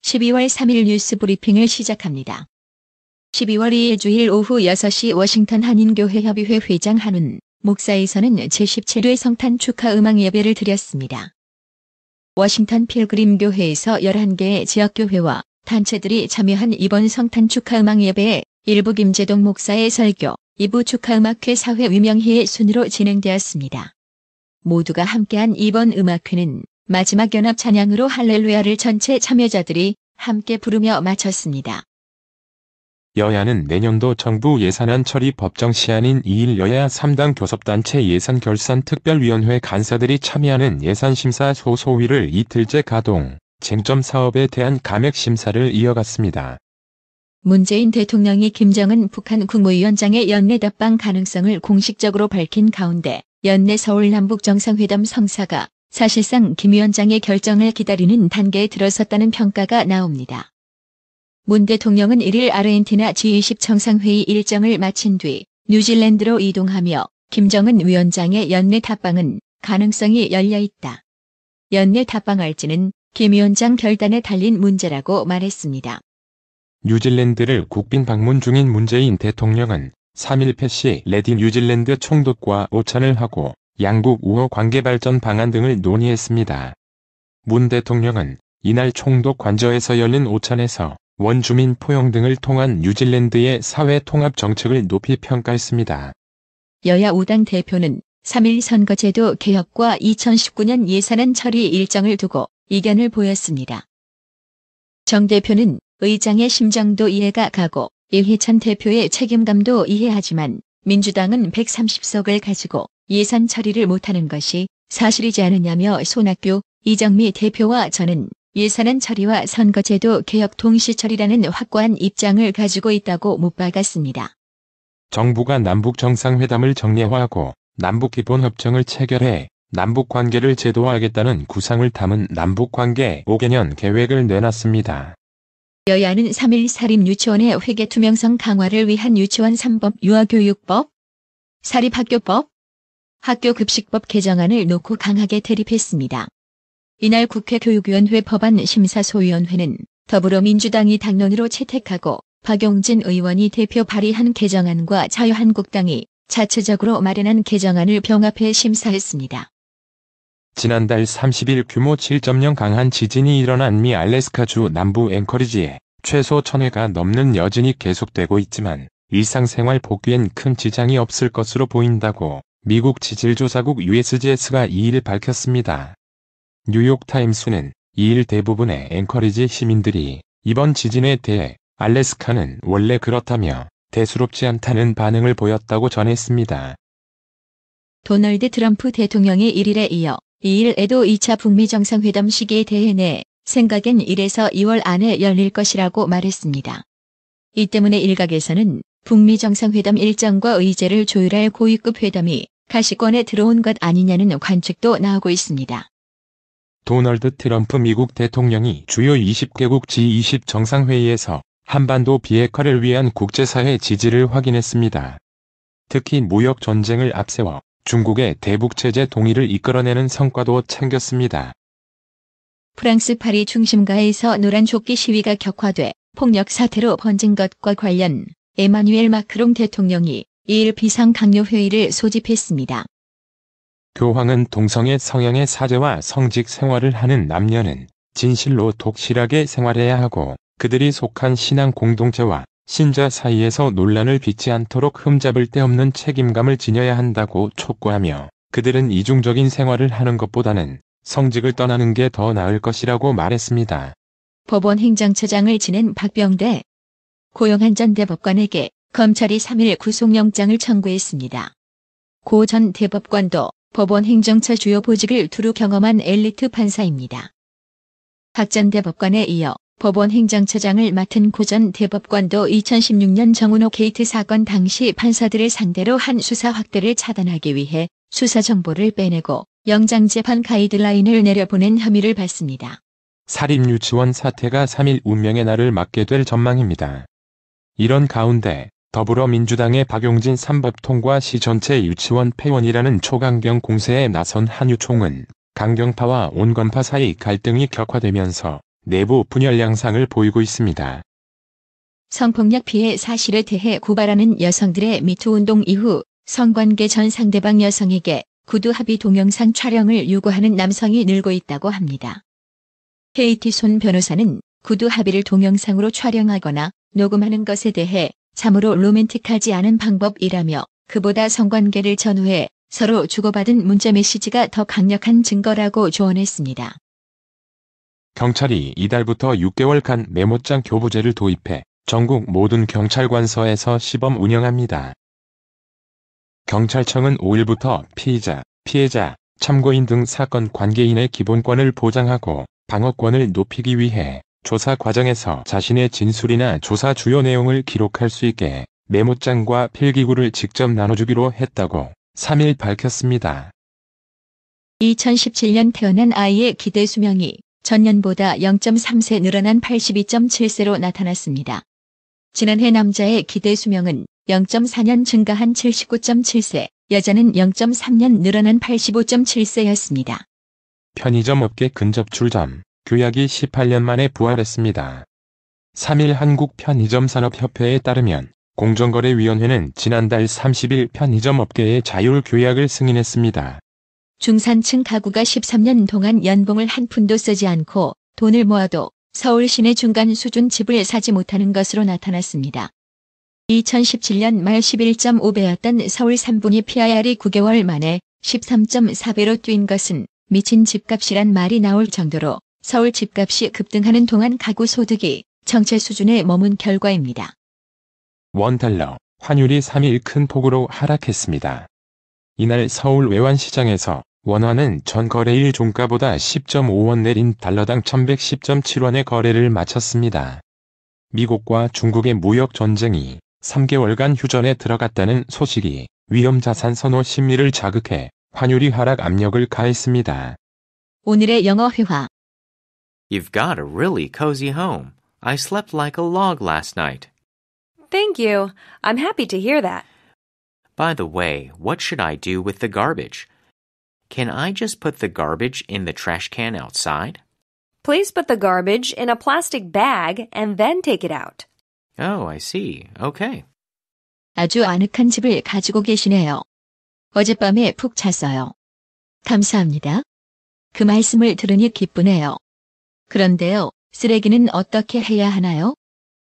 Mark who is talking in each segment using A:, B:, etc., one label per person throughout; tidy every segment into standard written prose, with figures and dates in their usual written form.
A: 12월 3일 뉴스 브리핑을 시작합니다. 12월 2일 주일 오후 6시 워싱턴 한인교회협의회 회장 한운 목사에서는 제17회 성탄 축하 음악 예배를 드렸습니다. 워싱턴 필그림 교회에서 11개의 지역교회와 단체들이 참여한 이번 성탄 축하 음악 예배에 1부 김재동 목사의 설교, 2부 축하음악회 사회 위명회의 순으로 진행되었습니다. 모두가 함께한 이번 음악회는 마지막 연합 찬양으로 할렐루야를 전체 참여자들이 함께 부르며 마쳤습니다.
B: 여야는 내년도 정부 예산안 처리 법정 시한인 2일 여야 3당 교섭단체 예산결산특별위원회 간사들이 참여하는 예산심사 소소위를 이틀째 가동, 쟁점 사업에 대한 감액심사를 이어갔습니다.
A: 문재인 대통령이 김정은 북한 국무위원장의 연내 답방 가능성을 공식적으로 밝힌 가운데 연내 서울 남북정상회담 성사가 사실상 김 위원장의 결정을 기다리는 단계에 들어섰다는 평가가 나옵니다. 문 대통령은 1일 아르헨티나 G20 정상회의 일정을 마친 뒤 뉴질랜드로 이동하며 김정은 위원장의 연내 답방은 가능성이 열려있다. 연내 답방할지는 김 위원장 결단에 달린 문제라고 말했습니다.
B: 뉴질랜드를 국빈 방문 중인 문재인 대통령은 3일 패시 레디 뉴질랜드 총독과 오찬을 하고 양국 우호 관계 발전 방안 등을 논의했습니다. 문 대통령은 이날 총독 관저에서 열린 오찬에서 원주민 포용 등을 통한 뉴질랜드의 사회 통합 정책을 높이 평가했습니다.
A: 여야 5당 대표는 3일 선거제도 개혁과 2019년 예산안 처리 일정을 두고 이견을 보였습니다. 정 대표는 의장의 심정도 이해가 가고 이해찬 대표의 책임감도 이해하지만 민주당은 130석을 가지고 예산 처리를 못하는 것이 사실이지 않느냐며 손학규, 이정미 대표와 저는 예산안 처리와 선거제도 개혁 동시 처리라는 확고한 입장을 가지고 있다고 못 박았습니다.
B: 정부가 남북정상회담을 정례화하고 남북기본협정을 체결해 남북관계를 제도화하겠다는 구상을 담은 남북관계 5개년 계획을 내놨습니다.
A: 여야는 3일 사립유치원의 회계 투명성 강화를 위한 유치원 3법 유아교육법, 사립학교법, 학교급식법 개정안을 놓고 강하게 대립했습니다. 이날 국회 교육위원회 법안심사소위원회는 더불어민주당이 당론으로 채택하고 박용진 의원이 대표 발의한 개정안과 자유한국당이 자체적으로 마련한 개정안을 병합해 심사했습니다.
B: 지난달 30일 규모 7.0 강한 지진이 일어난 미 알래스카주 남부 앵커리지에 최소 1000회가 넘는 여진이 계속되고 있지만 일상생활 복귀엔 큰 지장이 없을 것으로 보인다고 미국 지질조사국 USGS가 2일 밝혔습니다. 뉴욕타임스는 2일 대부분의 앵커리지 시민들이 이번 지진에 대해 알래스카는 원래 그렇다며 대수롭지 않다는 반응을 보였다고 전했습니다.
A: 도널드 트럼프 대통령이 1일에 이어 2일에도 2차 북미 정상회담 시기에 대해 내 생각엔 1에서 2월 안에 열릴 것이라고 말했습니다. 이 때문에 일각에서는 북미 정상회담 일정과 의제를 조율할 고위급 회담이 가시권에 들어온 것 아니냐는 관측도 나오고 있습니다.
B: 도널드 트럼프 미국 대통령이 주요 20개국 G20 정상회의에서 한반도 비핵화를 위한 국제사회 지지를 확인했습니다. 특히 무역 전쟁을 앞세워 중국의 대북제재 동의를 이끌어내는 성과도 챙겼습니다.
A: 프랑스 파리 중심가에서 노란 조끼 시위가 격화돼 폭력 사태로 번진 것과 관련 에마뉴엘 마크롱 대통령이 2일 비상강요회의를 소집했습니다.
B: 교황은 동성애 성향의 사제와 성직 생활을 하는 남녀는 진실로 독실하게 생활해야 하고 그들이 속한 신앙 공동체와 신자 사이에서 논란을 빚지 않도록 흠잡을 데 없는 책임감을 지녀야 한다고 촉구하며 그들은 이중적인 생활을 하는 것보다는 성직을 떠나는 게 더 나을 것이라고 말했습니다.
A: 법원 행정처장을 지낸 박병대 고영한 전 대법관에게 검찰이 3일 구속영장을 청구했습니다. 고 전 대법관도 법원 행정처 주요 보직을 두루 경험한 엘리트 판사입니다. 박 전 대법관에 이어 법원 행정처장을 맡은 고 전 대법관도 2016년 정은호 게이트 사건 당시 판사들을 상대로 한 수사 확대를 차단하기 위해 수사 정보를 빼내고 영장재판 가이드라인을 내려보낸 혐의를 받습니다.
B: 사립유치원 사태가 3일 운명의 날을 맞게 될 전망입니다. 이런 가운데 더불어민주당의 박용진 3법 통과 시 전체 유치원 폐원이라는 초강경 공세에 나선 한유총은 강경파와 온건파 사이 갈등이 격화되면서 내부 분열 양상을 보이고 있습니다.
A: 성폭력 피해 사실에 대해 고발하는 여성들의 미투 운동 이후 성관계 전 상대방 여성에게 구두 합의 동영상 촬영을 요구하는 남성이 늘고 있다고 합니다. KT 손 변호사는 구두 합의를 동영상으로 촬영하거나 녹음하는 것에 대해 참으로 로맨틱하지 않은 방법이라며 그보다 성관계를 전후해 서로 주고받은 문자 메시지가 더 강력한 증거라고 조언했습니다.
B: 경찰이 이달부터 6개월간 메모장 교부제를 도입해 전국 모든 경찰관서에서 시범 운영합니다. 경찰청은 5일부터 피의자, 피해자, 참고인 등 사건 관계인의 기본권을 보장하고 방어권을 높이기 위해 조사 과정에서 자신의 진술이나 조사 주요 내용을 기록할 수 있게 메모장과 필기구를 직접 나눠주기로 했다고 3일 밝혔습니다.
A: 2017년 태어난 아이의 기대 수명이 전년보다 0.3세 늘어난 82.7세로 나타났습니다. 지난해 남자의 기대 수명은 0.4년 증가한 79.7세, 여자는 0.3년 늘어난 85.7세였습니다.
B: 편의점 업계 근접출점, 규약이 18년 만에 부활했습니다. 3일 한국편의점산업협회에 따르면 공정거래위원회는 지난달 30일 편의점 업계의 자율 규약을 승인했습니다.
A: 중산층 가구가 13년 동안 연봉을 한 푼도 쓰지 않고 돈을 모아도 서울 시내 중간 수준 집을 사지 못하는 것으로 나타났습니다. 2017년 말 11.5배였던 서울 3분위 PIR이 9개월 만에 13.4배로 뛴 것은 미친 집값이란 말이 나올 정도로 서울 집값이 급등하는 동안 가구 소득이 정체 수준에 머문 결과입니다.
B: 원달러, 환율이 3일 큰 폭으로 하락했습니다. 이날 서울 외환시장에서 원화는 전 거래일 종가보다 10.5원 내린 달러당 1110.7원의 거래를 마쳤습니다. 미국과 중국의 무역 전쟁이 3개월간 휴전에 들어갔다는 소식이 위험자산 선호 심리를 자극해 환율이 하락 압력을 가했습니다.
A: 오늘의 영어 회화.
C: You've got a really cozy home. I slept like a log last night.
D: Thank you. I'm happy to hear that.
C: By the way, what should I do with the garbage? Can I just put the garbage in the trash can outside?
D: Please put the garbage in a plastic bag and then take it out.
C: Oh, I see. Okay.
A: 아주 아늑한 집을 가지고 계시네요. 어젯밤에 푹 잤어요. 감사합니다. 그 말씀을 들으니 기쁘네요. 그런데요, 쓰레기는 어떻게 해야 하나요?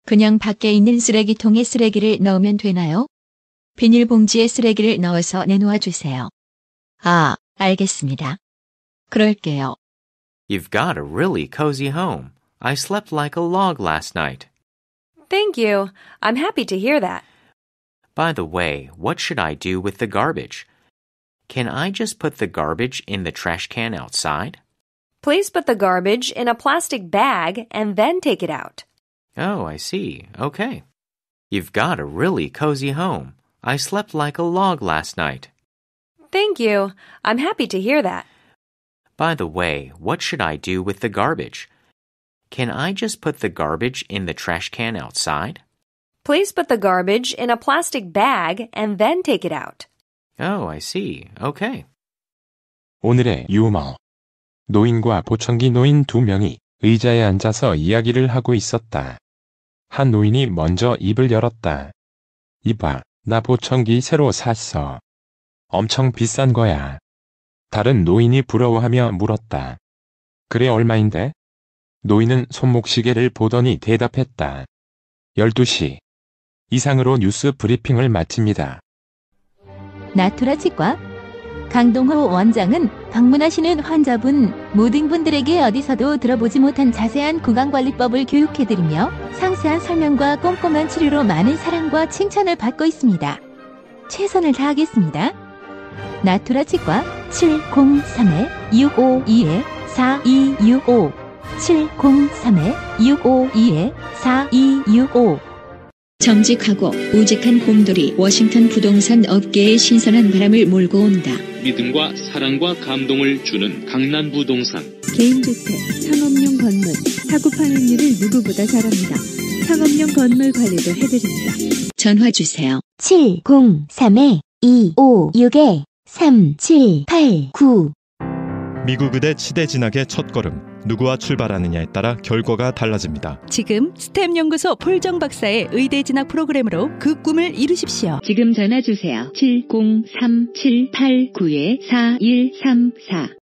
A: 그냥 밖에 있는 쓰레기통에 쓰레기를 넣으면 되나요? 비닐봉지에 쓰레기를 넣어서 내놓아 주세요. 아, 알겠습니다. 그럴게요.
C: You've got a really cozy home. I slept like a log last night.
D: Thank you. I'm happy to hear that.
C: By the way, what should I do with the garbage? Can I just put the garbage in the trash can outside?
D: Please put the garbage in a plastic bag and then take it out.
C: Oh, I see. Okay. You've got a really cozy home. I slept like a log last night.
D: Thank you. I'm happy to hear that.
C: By the way, what should I do with the garbage? Can I just put the garbage in the trash can outside?
D: Please put the garbage in a plastic bag and then take it out.
C: Oh, I see. Okay.
B: 오늘의 유머. 노인과 보청기 노인 2명이 의자에 앉아서 이야기를 하고 있었다. 한 노인이 먼저 입을 열었다. 이봐, 나 보청기 새로 샀어. 엄청 비싼 거야. 다른 노인이 부러워하며 물었다. 그래, 얼마인데? 노인은 손목시계를 보더니 대답했다. 12시. 이상으로 뉴스 브리핑을 마칩니다.
A: 나투라 치과 강동호 원장은 방문하시는 환자분 모든 분들에게 어디서도 들어보지 못한 자세한 구강관리법을 교육해드리며 상세한 설명과 꼼꼼한 치료로 많은 사랑과 칭찬을 받고 있습니다. 최선을 다하겠습니다. 나투라 치과 703-652-4265 703-652-4265 정직하고 우직한 곰돌이 워싱턴 부동산 업계에 신선한 바람을 몰고 온다.
E: 믿음과 사랑과 감동을 주는 강남부동산.
F: 개인주택, 상업용 건물, 사고 파행률을 누구보다 잘합니다. 상업용 건물 관리도 해드립니다.
A: 전화 주세요.
F: 703-256-3789
G: 미국 의대 치대 진학의 첫걸음 누구와 출발하느냐에 따라 결과가 달라집니다.
H: 지금 스템 연구소 폴정 박사의 의대 진학 프로그램으로 그 꿈을 이루십시오.
F: 지금 전화 주세요. 703789-4134